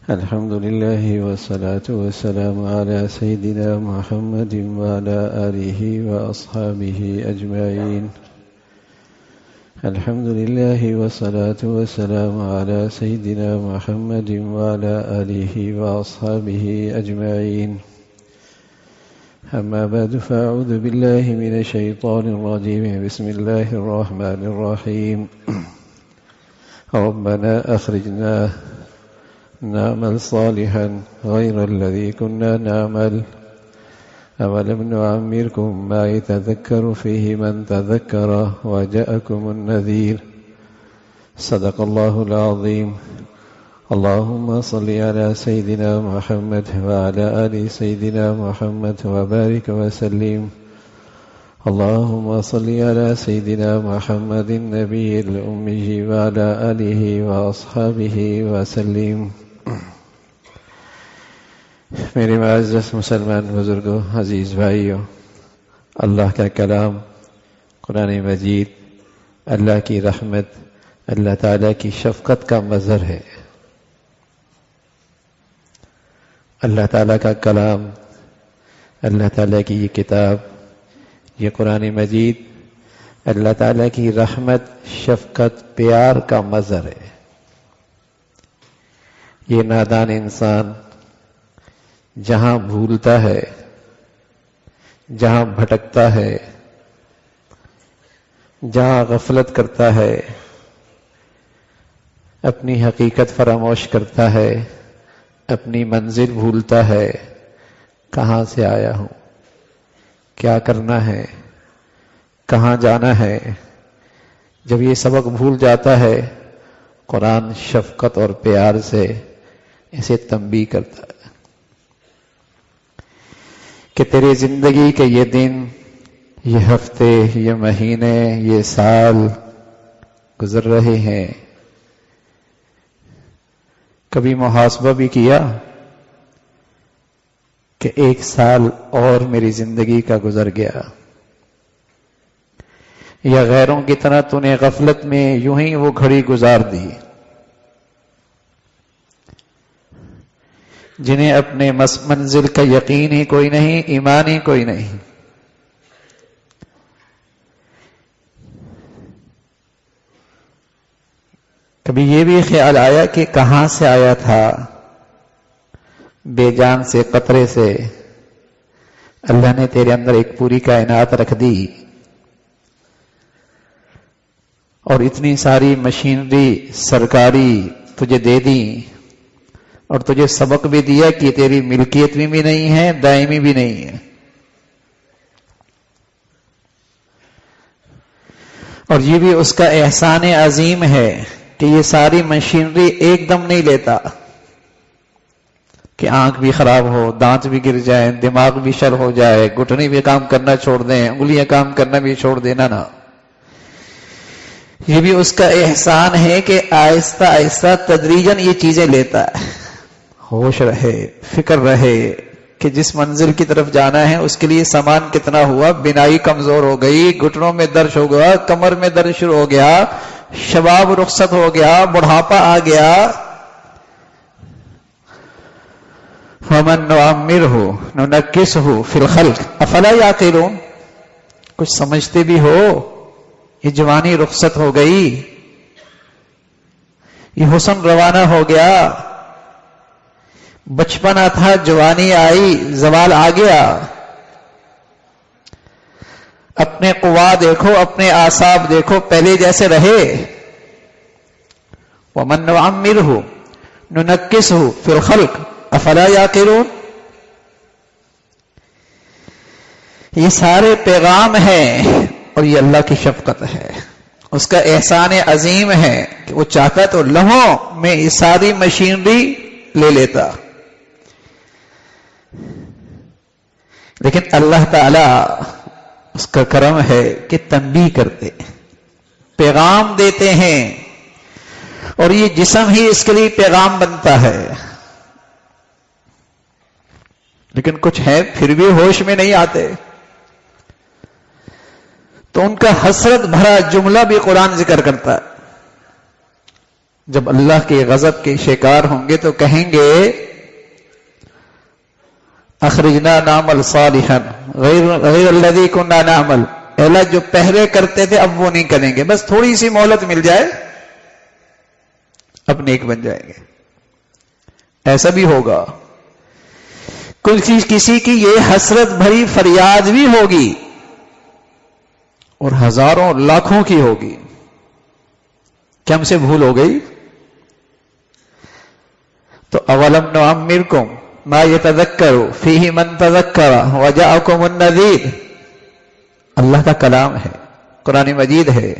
الحمد لله والصلاة والسلام على سيدنا محمد وعلى آله وأصحابه أجمعين. الحمد لله والصلاة والسلام على سيدنا محمد وعلى آله وأصحابه أجمعين. أما بعد فأعوذ بالله من الشيطان الرجيم. بسم الله الرحمن الرحيم. ربنا أخرجنا نعمل صالحا غير الذي كنا نعمل أولم نعمركم ما يتذكر فيه من تذكر وجاءكم النذير. صدق الله العظيم. اللهم صل على سيدنا محمد وعلى آل سيدنا محمد وبارك وسلم. اللهم صل على سيدنا محمد النبي الأمي وعلى آله وأصحابه وسلم. میرے معزز مسلمان بزرگوں، عزیز بھائیوں، اللہ کا کلام قرآن مجید اللہ کی رحمت، اللہ تعالیٰ کی شفقت کا مظہر ہے. اللہ تعالیٰ کا کلام، اللہ تعالیٰ کی یہ کتاب، یہ قرآن مجید اللہ تعالیٰ کی رحمت، شفقت، پیار کا مظہر ہے. یہ نادان انسان جہاں بھولتا ہے، جہاں بھٹکتا ہے، جہاں غفلت کرتا ہے، اپنی حقیقت فراموش کرتا ہے، اپنی منزل بھولتا ہے، کہاں سے آیا ہوں، کیا کرنا ہے، کہاں جانا ہے. جب یہ سبق بھول جاتا ہے، قرآن شفقت اور پیار سے اسے تنبیہ کرتا ہے کہ تیری زندگی کے یہ دن، یہ ہفتے، یہ مہینے، یہ سال گزر رہے ہیں. کبھی محاسبہ بھی کیا کہ 1 سال اور میری زندگی کا گزر گیا، یا غیروں کی طرح تو نے غفلت میں یوں ہی وہ گھڑی گزار دی، جنہیں اپنے منزل کا یقین ہی کوئی نہیں، ایمان ہی کوئی نہیں. کبھی یہ بھی خیال آیا کہ کہاں سے آیا تھا، بے جان سے، قطرے سے اللہ نے تیرے اندر ایک پوری کائنات رکھ دی، اور اتنی ساری مشینری سرکاری تجھے دے دی، اور تجھے سبق بھی دیا کہ تیری ملکیت بھی نہیں ہے، دائمی بھی نہیں ہے. اور یہ بھی اس کا احسان عظیم ہے کہ یہ ساری مشینری ایک دم نہیں لیتا کہ آنکھ بھی خراب ہو، دانت بھی گر جائیں، دماغ بھی شل ہو جائے، گھٹنے بھی کام کرنا چھوڑ دیں، انگلیاں کام کرنا بھی چھوڑ دینا. نا، یہ بھی اس کا احسان ہے کہ آہستہ آہستہ تدریجاً یہ چیزیں لیتا ہے. ہوش رہے، فکر رہے کہ جس منزل کی طرف جانا ہے اس کے لیے سامان کتنا ہوا، بینائی کمزور ہو گئی، گھٹنوں میں درد ہو گیا، کمر میں درد شروع ہو گیا، شباب رخصت ہو گیا، بڑھاپا آ گیا. وَمَن نُعَمِّرْهُ نُنَكِّسْهُ فِي الْخَلْقِ أَفَلَا يَعْقِلُونَ. کچھ سمجھتے بھی ہو؟ یہ جوانی رخصت ہو گئی، یہ حسن روانہ ہو گیا، بچپنا تھا، جوانی آئی، زوال آ گیا. اپنے قوا دیکھو، اپنے اعصاب دیکھو، پہلے جیسے رہے. وَمَن نُعَمِّرْهُ نُنَكِّسْهُ فِي الْخَلْقِ أَفَلَا يَعْقِلُونَ. یہ سارے پیغام ہیں، اور یہ اللہ کی شفقت ہے، اس کا احسان عظیم ہے کہ وہ چاہتا تو لمحوں میں یہ ساری مشینری لے لیتا. لیکن اللہ تعالی اس کا کرم ہے کہ تنبیہ کرتے، پیغام دیتے ہیں، اور یہ جسم ہی اس کے لیے پیغام بنتا ہے. لیکن کچھ ہے پھر بھی ہوش میں نہیں آتے. تو ان کا حسرت بھرا جملہ بھی قرآن ذکر کرتا ہے. جب اللہ کے غضب کے شکار ہوں گے تو کہیں گے اخرجنا نعمل صالحا غیر الذی کنا نعمل، اللہ جو پہلے کرتے تھے اب وہ نہیں کریں گے، بس تھوڑی سی مہلت مل جائے اب نیک بن جائیں گے۔ ایسا بھی ہوگا، کسی کی یہ حسرت بھری فریاد بھی ہوگی اور ہزاروں لاکھوں کی ہوگی کہ ہم سے بھول ہو گئی۔ تو اولم نعمرکم ما یتذکر فیہ من تذکر وجاءکم النذیر، اللہ کا کلام ہے، قرآن مجید ہے،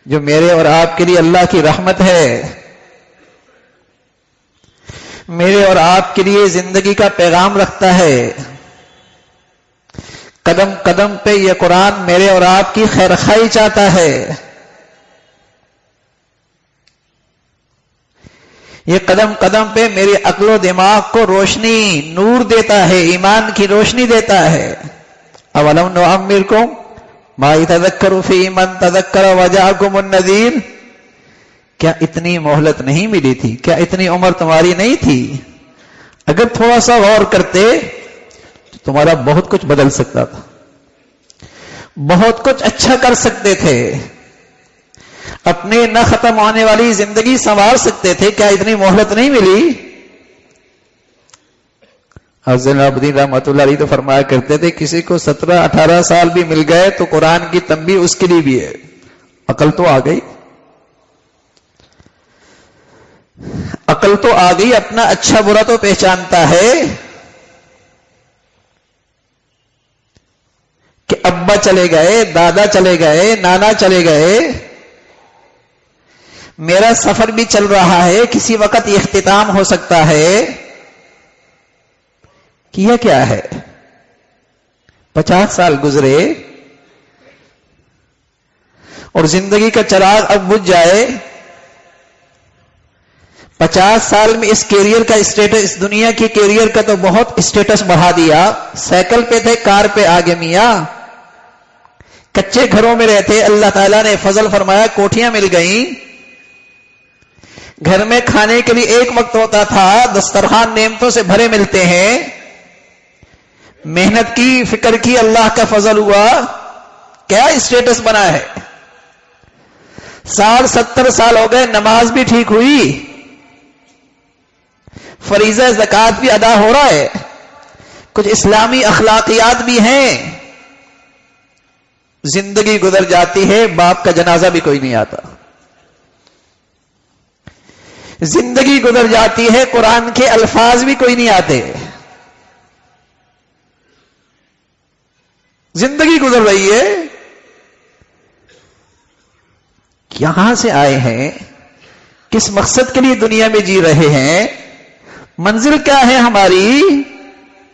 جو میرے اور آپ کے لیے اللہ کی رحمت ہے، میرے اور آپ کے لیے زندگی کا پیغام رکھتا ہے۔ قدم قدم پہ یہ قرآن میرے اور آپ کی خیرخواہی چاہتا ہے، یہ قدم قدم پہ میری عقل و دماغ کو روشنی، نور دیتا ہے، ایمان کی روشنی دیتا ہے۔ اولم نعمرکم ما یتذکر فیہ من تذکر وجاءکم النذیر، کیا اتنی مہلت نہیں ملی تھی؟ کیا اتنی عمر تمہاری نہیں تھی؟ اگر تھوڑا سا غور کرتے تو تمہارا بہت کچھ بدل سکتا تھا، بہت کچھ اچھا کر سکتے تھے، اپنے نہ ختم ہونے والی زندگی سنوار سکتے تھے۔ کیا اتنی مہلت نہیں ملی؟ حضرت العابدین رحمۃ اللہ علیہ تو فرمایا کرتے تھے کسی کو 17-18 سال بھی مل گئے تو قرآن کی تنبیہ اس کے لیے بھی ہے، عقل تو آ گئی، عقل تو آ گئی، اپنا اچھا برا تو پہچانتا ہے کہ ابا چلے گئے، دادا چلے گئے، نانا چلے گئے، میرا سفر بھی چل رہا ہے، کسی وقت یہ اختتام ہو سکتا ہے۔ کیا کیا ہے؟ 50 سال گزرے اور زندگی کا چراغ اب بجھ جائے، 50 سال میں اس کیریئر کا اسٹیٹس، اس دنیا کی کیریئر کا تو بہت اسٹیٹس بڑھا دیا، سائیکل پہ تھے، کار پہ آگے میاں، کچے گھروں میں رہتے، اللہ تعالیٰ نے فضل فرمایا کوٹھیاں مل گئیں، گھر میں کھانے کے لیے ایک وقت ہوتا تھا، دسترخوان نعمتوں سے بھرے ملتے ہیں، محنت کی، فکر کی، اللہ کا فضل ہوا، کیا اسٹیٹس بنا ہے؟ 60-70 سال ہو گئے، نماز بھی ٹھیک ہوئی، فریضہ زکوٰۃ بھی ادا ہو رہا ہے، کچھ اسلامی اخلاقیات بھی ہیں، زندگی گزر جاتی ہے، باپ کا جنازہ بھی کوئی نہیں آتا، زندگی گزر جاتی ہے، قرآن کے الفاظ بھی کوئی نہیں آتے، زندگی گزر رہی ہے۔ کہاں سے آئے ہیں؟ کس مقصد کے لیے دنیا میں جی رہے ہیں؟ منزل کیا ہے ہماری؟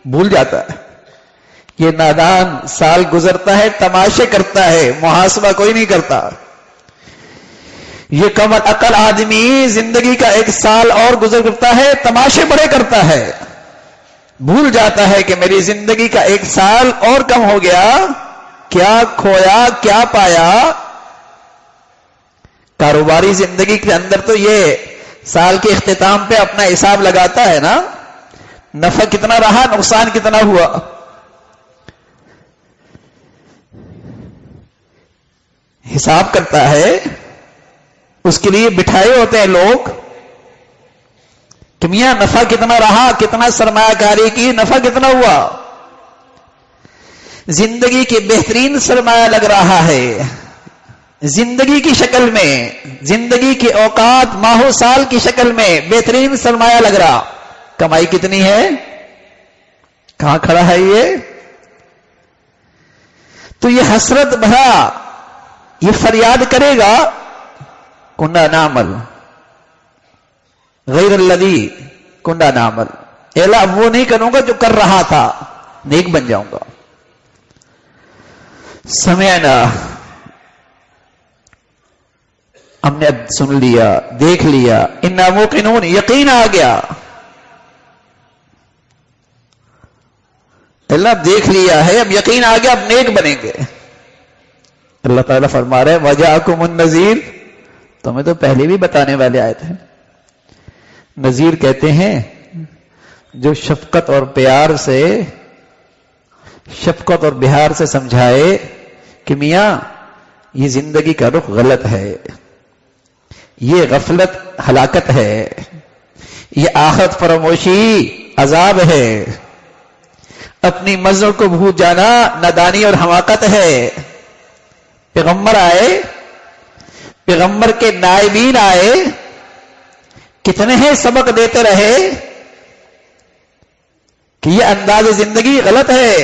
بھول جاتا ہے۔ یہ نادان سال گزرتا ہے، تماشے کرتا ہے، محاسبہ کوئی نہیں کرتا۔ یہ کم عقل آدمی زندگی کا 1 سال اور گزر کرتا ہے، تماشے بڑے کرتا ہے، بھول جاتا ہے کہ میری زندگی کا 1 سال اور کم ہو گیا، کیا کھویا کیا پایا۔ کاروباری زندگی کے اندر تو یہ سال کے اختتام پہ اپنا حساب لگاتا ہے نا، نفع کتنا رہا، نقصان کتنا ہوا۔ حساب کرتا ہے، اس کے لیے بٹھائے ہوتے ہیں لوگ کہ میاں نفع کتنا رہا، کتنا سرمایہ کاری کی، نفع کتنا ہوا۔ زندگی کے بہترین سرمایہ لگ رہا ہے، زندگی کی شکل میں، زندگی کے اوقات ماہ و سال کی شکل میں بہترین سرمایہ لگ رہا۔ کمائی کتنی ہے، کہاں کھڑا ہے یہ؟ تو یہ حسرت بھرا یہ فریاد کرے گا، کنڈا نعمل غیر الذی کنڈا نعمل، اے اللہ اب وہ نہیں کروں گا جو کر رہا تھا، نیک بن جاؤں گا۔ سمعنا، ہم نے اب سن لیا، دیکھ لیا، انا موقنون، یقین آ گیا، اللہ دیکھ لیا ہے، اب یقین آ گیا، اب نیک بنیں گے۔ اللہ تعالیٰ فرما رہے وجاءکم النذیر، تمہیں تو پہلے بھی بتانے والے آئے تھے، نذیر کہتے ہیں جو شفقت اور پیار سے، شفقت اور بہار سے سمجھائے کہ میاں یہ زندگی کا رخ غلط ہے، یہ غفلت ہلاکت ہے، یہ آخرت فراموشی عذاب ہے، اپنی منزل کو بھول جانا نادانی اور حماقت ہے۔ پیغمبر آئے، پیغمبر کے نائبین آئے، کتنے ہیں سبق دیتے رہے کہ یہ انداز زندگی غلط ہے۔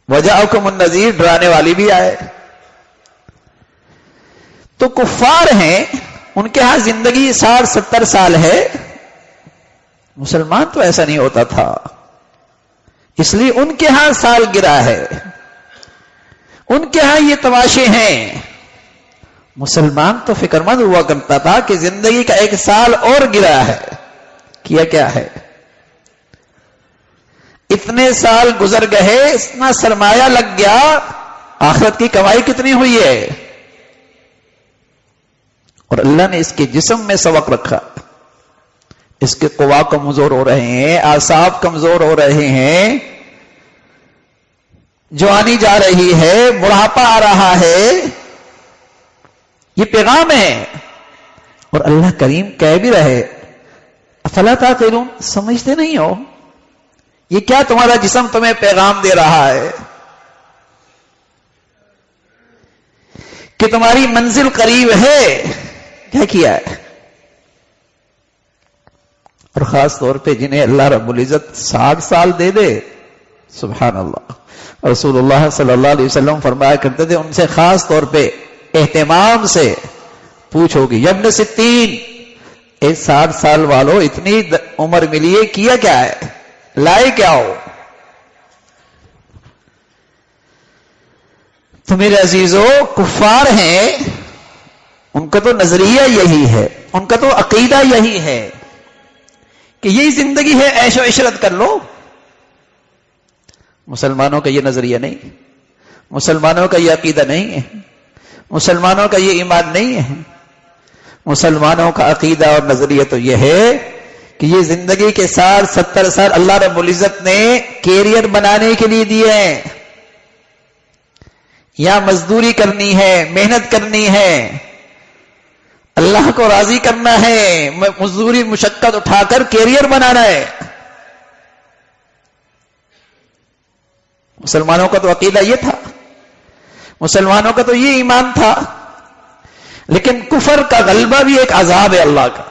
وجاءکم النذیر، ڈرانے والی بھی آئے۔ تو کفار ہیں، ان کے ہاں زندگی 60-70 سال ہے، مسلمان تو ایسا نہیں ہوتا تھا، اس لیے ان کے ہاں سال گرا ہے، ان کے ہاں یہ تماشے ہیں۔ مسلمان تو فکر مند ہوا کرتا تھا کہ زندگی کا 1 سال اور گرا ہے، کیا کیا ہے؟ اتنے سال گزر گئے، اتنا سرمایہ لگ گیا، آخرت کی کمائی کتنی ہوئی ہے؟ اور اللہ نے اس کے جسم میں سبق رکھا، اس کے قوا کمزور ہو رہے ہیں، اعصاب کمزور ہو رہے ہیں، جوانی جا رہی ہے، بڑھاپا آ رہا ہے، یہ پیغام ہے۔ اور اللہ کریم کہہ بھی رہے افلا تعقلون، سمجھتے نہیں ہو؟ یہ کیا تمہارا جسم تمہیں پیغام دے رہا ہے کہ تمہاری منزل قریب ہے؟ کیا کیا ہے؟ اور خاص طور پہ جنہیں اللہ رب العزت 60 سال دے دے، سبحان اللہ، رسول اللہ صلی اللہ علیہ وسلم فرمایا کرتے تھے ان سے خاص طور پہ اہتمام سے پوچھو گی، یبن 60، 60 سال والوں اتنی عمر ملی ہے، کیا کیا ہے، لائے کیا ہو؟ تو میرے عزیزو، کفار ہیں، ان کا تو نظریہ یہی ہے، ان کا تو عقیدہ یہی ہے کہ یہی زندگی ہے، عیش و عشرت کر لو۔ مسلمانوں کا یہ نظریہ نہیں، مسلمانوں کا یہ عقیدہ نہیں ہے، مسلمانوں کا یہ ایمان نہیں ہے۔ مسلمانوں کا عقیدہ اور نظریہ تو یہ ہے کہ یہ زندگی کے 60-70 سال اللہ رب العزت نے کیریئر بنانے کے لیے دیے ہیں، یا مزدوری کرنی ہے، محنت کرنی ہے، اللہ کو راضی کرنا ہے، مزدوری مشقت اٹھا کر کیریئر بنانا ہے۔ مسلمانوں کا تو عقیدہ یہ تھا، مسلمانوں کا تو یہ ایمان تھا۔ لیکن کفر کا غلبہ بھی ایک عذاب ہے اللہ کا،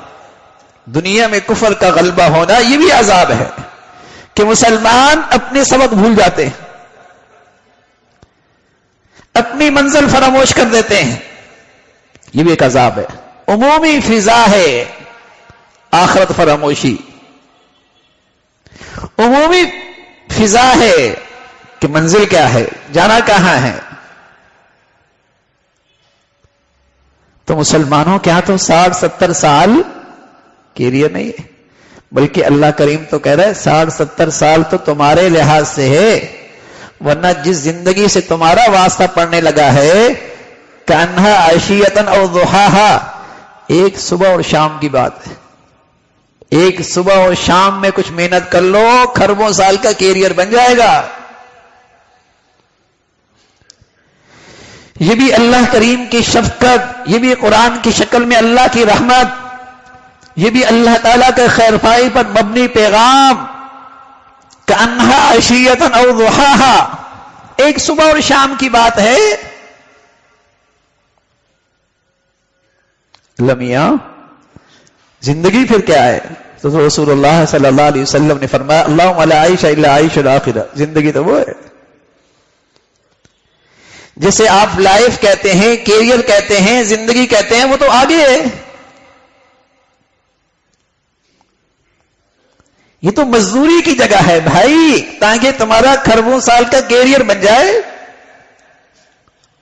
دنیا میں کفر کا غلبہ ہونا یہ بھی عذاب ہے کہ مسلمان اپنے سبق بھول جاتے ہیں، اپنی منزل فراموش کر دیتے ہیں، یہ بھی ایک عذاب ہے۔ عمومی فضا ہے آخرت فراموشی، عمومی فضا ہے کہ منزل کیا ہے، جانا کہاں ہے۔ تو مسلمانوں کیا تو 60-70 سال کیریئر نہیں ہے، بلکہ اللہ کریم تو کہہ رہا ہے 60-70 سال تو تمہارے لحاظ سے ہے، ورنہ جس زندگی سے تمہارا واسطہ پڑنے لگا ہے کانہا عشیتن او ضحاہا، ایک صبح اور شام کی بات ہے، ایک صبح اور شام میں کچھ محنت کر لو، کھربوں سال کا کیریئر بن جائے گا۔ یہ بھی اللہ کریم کی شفقت، یہ بھی قرآن کی شکل میں اللہ کی رحمت، یہ بھی اللہ تعالیٰ کے خیر خواہی پر مبنی پیغام، کانہا عشیتن او ضحاہا، ایک صبح اور شام کی بات ہے۔ لمیاں زندگی پھر کیا ہے؟ تو رسول اللہ صلی اللہ علیہ وسلم نے فرمایا اللہم لا عیش الا عیش الاخرہ، زندگی تو وہ ہے جسے آپ لائف کہتے ہیں، کیریئر کہتے ہیں، زندگی کہتے ہیں، وہ تو آگے ہے۔ یہ تو مزدوری کی جگہ ہے بھائی، تاکہ تمہارا کھربوں سال کا کیریئر بن جائے۔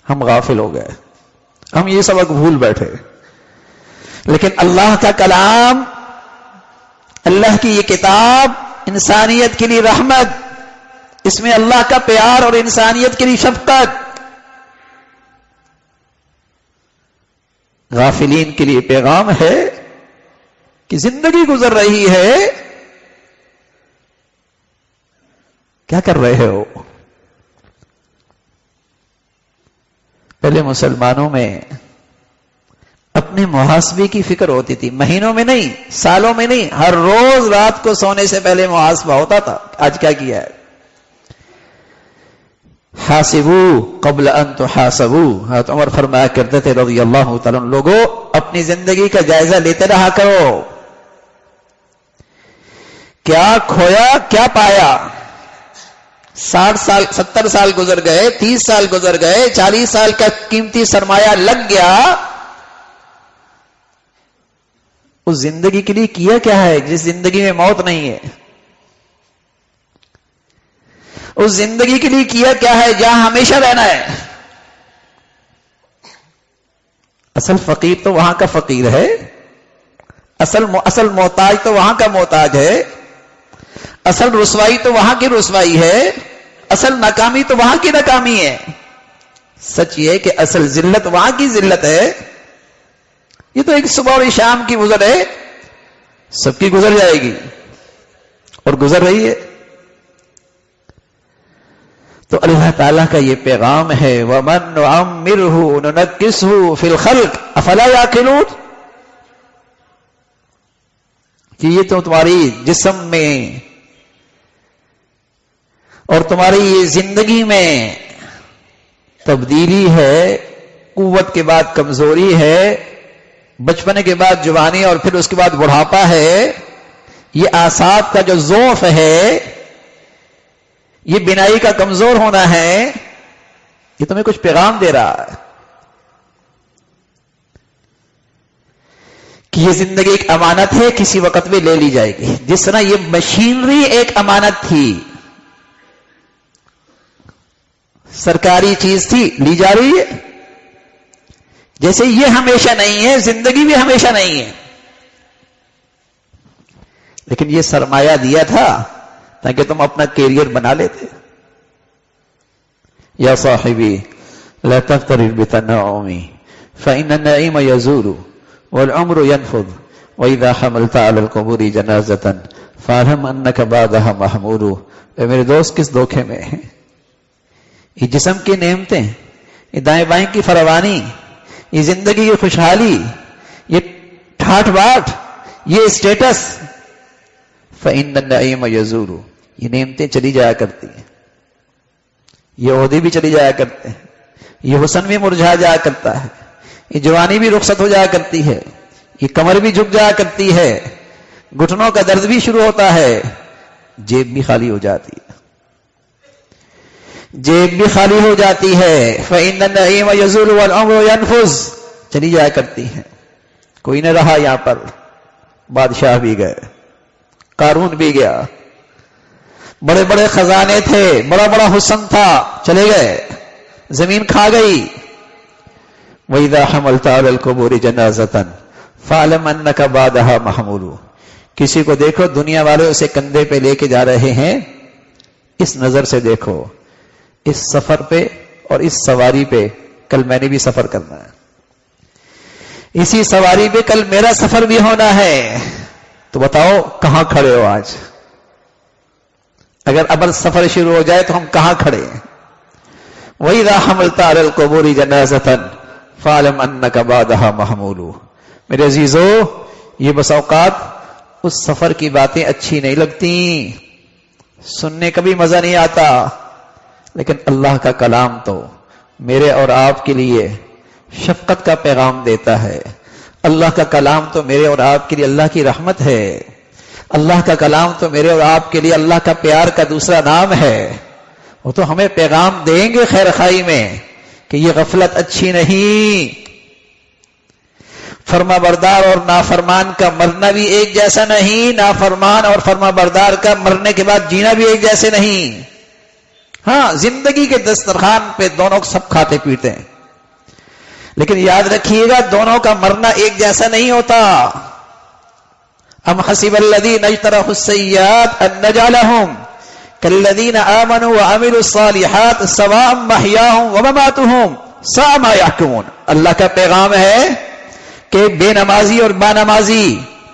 ہم غافل ہو گئے، ہم یہ سبق بھول بیٹھے، لیکن اللہ کا کلام، اللہ کی یہ کتاب انسانیت کے لیے رحمت، اس میں اللہ کا پیار اور انسانیت کے لیے شفقت، غافلین کے لیے پیغام ہے کہ زندگی گزر رہی ہے، کیا کر رہے ہو؟ پہلے مسلمانوں میں اپنے محاسبے کی فکر ہوتی تھی، مہینوں میں نہیں، سالوں میں نہیں، ہر روز رات کو سونے سے پہلے محاسبہ ہوتا تھا. آج کیا کیا ہے؟ حاسبو قبل ان تحاسبو. حضرت عمر فرمایا کرتے تھے رضی اللہ تعالیٰ عنہ، لوگوں اپنی زندگی کا جائزہ لیتے رہا کرو. کیا کھویا کیا پایا؟ 60 سال 70 سال گزر گئے، 30 سال گزر گئے، 40 سال کا قیمتی سرمایہ لگ گیا، اس زندگی کے لیے کیا کیا ہے جس زندگی میں موت نہیں ہے؟ اس زندگی کے لیے کیا کیا ہے جہاں ہمیشہ رہنا ہے؟ اصل فقیر تو وہاں کا فقیر ہے، اصل محتاج تو وہاں کا محتاج ہے، اصل رسوائی تو وہاں کی رسوائی ہے، اصل ناکامی تو وہاں کی ناکامی ہے. سچ یہ کہ اصل ذلت وہاں کی ذلت ہے. یہ تو ایک صبح اور شام کی گزر ہے، سب کی گزر جائے گی اور گزر رہی ہے. تو اللہ تعالیٰ کا یہ پیغام ہے وَمَن نُعَمِّرْهُ نُنَكِّسْهُ فِي الْخَلْقِ أَفَلَا يَعْقِلُونَ، کہ یہ تو تمہاری جسم میں اور تمہاری یہ زندگی میں تبدیلی ہے، قوت کے بعد کمزوری ہے، بچپنے کے بعد جوانی اور پھر اس کے بعد بڑھاپا ہے، یہ اعصاب کا جو ضعف ہے، یہ بینائی کا کمزور ہونا ہے، یہ تمہیں کچھ پیغام دے رہا ہے کہ یہ زندگی ایک امانت ہے، کسی وقت میں لے لی جائے گی. جس طرح یہ مشینری ایک امانت تھی، سرکاری چیز تھی، لی جا رہی ہے. جیسے یہ ہمیشہ نہیں ہے، زندگی بھی ہمیشہ نہیں ہے. لیکن یہ سرمایہ دیا تھا تاکہ تم اپنا کیریئر بنا لیتے. یا صاحبی لا تفترر بتنعمی فإن النعیم یزول والعمر ينفض وإذا حملت على القبور جنازة فاعلم أنك بعدها محمول. اے میرے دوست کس دھوکے میں ہیں؟ یہ جسم کی نعمتیں، یہ دائیں بائیں کی فراوانی، یہ زندگی کی خوشحالی، یہ ٹھاٹ باٹ، یہ اسٹیٹس، فإن النعیم یزول، یہ نعمتیں چلی جایا کرتی ہیں، یہ عہدے بھی چلی جایا کرتے ہیں، یہ حسن بھی مرجھا جایا کرتا ہے، یہ جوانی بھی رخصت ہو جایا کرتی ہے، یہ کمر بھی جھک جایا کرتی ہے، گھٹنوں کا درد بھی شروع ہوتا ہے، جیب بھی خالی ہو جاتی ہے، جیب بھی خالی ہو جاتی ہے. فإن النعیم یزول والعمر ينفذ، چلی جایا کرتی ہیں. کوئی نہ رہا یہاں پر، بادشاہ بھی گئے، قارون بھی گیا، بڑے بڑے خزانے تھے، بڑا بڑا حسن تھا، چلے گئے، زمین کھا گئی. وَإِذَا حَمَلْتَ عَلَى الْقُبُورِ جَنَازَةً فَاعْلَمْ أَنَّكَ بَعْدَهَا مَحْمُولٌ. کسی کو دیکھو دنیا والے اسے کندھے پہ لے کے جا رہے ہیں، اس نظر سے دیکھو، اس سفر پہ اور اس سواری پہ کل میں نے بھی سفر کرنا ہے، اسی سواری پہ کل میرا سفر بھی ہونا ہے. تو بتاؤ کہاں کھڑے ہو آج؟ اگر اب سفر شروع ہو جائے تو ہم کہاں کھڑے ہیں؟ وَإِذَا حَمَلْتَ عَلَى الْقُبُورِ جَنَازَةً فَاعْلَمْ أَنَّكَ بَعْدَهَا مَحْمُولٌ. میرے عزیزو، یہ بس اوقات اس سفر کی باتیں اچھی نہیں لگتی، سننے کا بھی مزہ نہیں آتا، لیکن اللہ کا کلام تو میرے اور آپ کے لیے شفقت کا پیغام دیتا ہے. اللہ کا کلام تو میرے اور آپ کے لیے اللہ کی رحمت ہے. اللہ کا کلام تو میرے اور آپ کے لیے اللہ کا پیار کا دوسرا نام ہے. وہ تو ہمیں پیغام دیں گے خیر خائی میں کہ یہ غفلت اچھی نہیں، فرما بردار اور نافرمان کا مرنا بھی ایک جیسا نہیں، نافرمان اور فرما بردار کا مرنے کے بعد جینا بھی ایک جیسے نہیں. ہاں، زندگی کے دسترخوان پہ دونوں سب کھاتے پیتے ہیں، لیکن یاد رکھیے گا دونوں کا مرنا ایک جیسا نہیں ہوتا. ام حسب الذین اجترحوا السیئات ان نجعلہم کالذین آمنوا وعملوا الصالحات سواء محیاہم ومماتہم ساء ما یحکمون. اللہ کا پیغام ہے کہ بے نمازی اور با نمازی،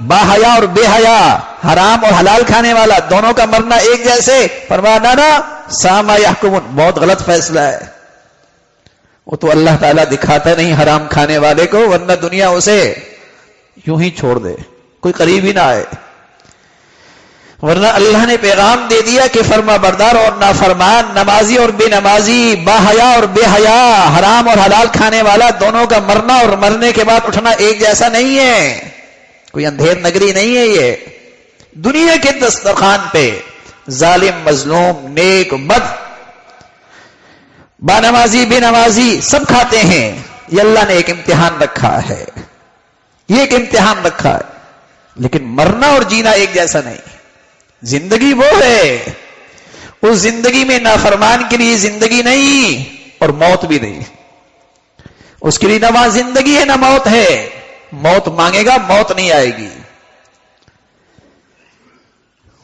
با حیا اور بے حیا، حرام اور حلال کھانے والا دونوں کا مرنا ایک جیسے؟ فرمایا نا ساما یحکمون، بہت غلط فیصلہ ہے۔ وہ تو اللہ تعالیٰ دکھاتا نہیں حرام کھانے والے کو، ورنہ دنیا اسے یوں ہی چھوڑ دے، کوئی قریب ہی نہ آئے۔ ورنہ اللہ نے پیغام دے دیا کہ فرما بردار اور نافرمان، نمازی اور بے نمازی، با حیا اور بے حیا، حرام اور حلال کھانے والا دونوں کا مرنا اور مرنے کے بعد اٹھنا ایک جیسا نہیں ہے، کوئی اندھیر نگری نہیں ہے۔ یہ دنیا کے دسترخوان پہ ظالم، مظلوم، نیک، بد، با نمازی، بے نمازی سب کھاتے ہیں۔ یہ اللہ نے ایک امتحان رکھا ہے، یہ ایک امتحان رکھا ہے، لیکن مرنا اور جینا ایک جیسا نہیں۔ زندگی وہ ہے، اس زندگی میں نافرمان کے لیے زندگی نہیں اور موت بھی نہیں، اس کے لیے نہ وہاں زندگی ہے نہ موت ہے۔ موت مانگے گا، موت نہیں آئے گی،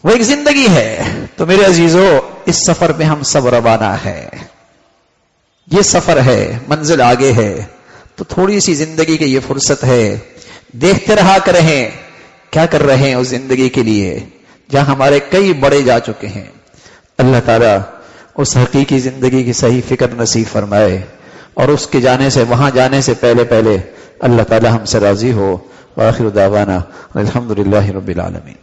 وہ ایک زندگی ہے۔ تو میرے عزیزو، اس سفر میں ہم سب روانہ ہیں، یہ سفر ہے، منزل آگے ہے، تو تھوڑی سی زندگی کی یہ فرصت ہے، دیکھتے رہا کریں کیا کر رہے ہیں اس زندگی کے لیے جہاں ہمارے کئی بڑے جا چکے ہیں۔ اللہ تعالیٰ اس حقیقی زندگی کی صحیح فکر نصیب فرمائے، اور اس کے جانے سے، وہاں جانے سے پہلے اللہ تعالیٰ ہم سے راضی ہو۔ وآخر دعوانا الحمدللہ رب العالمین۔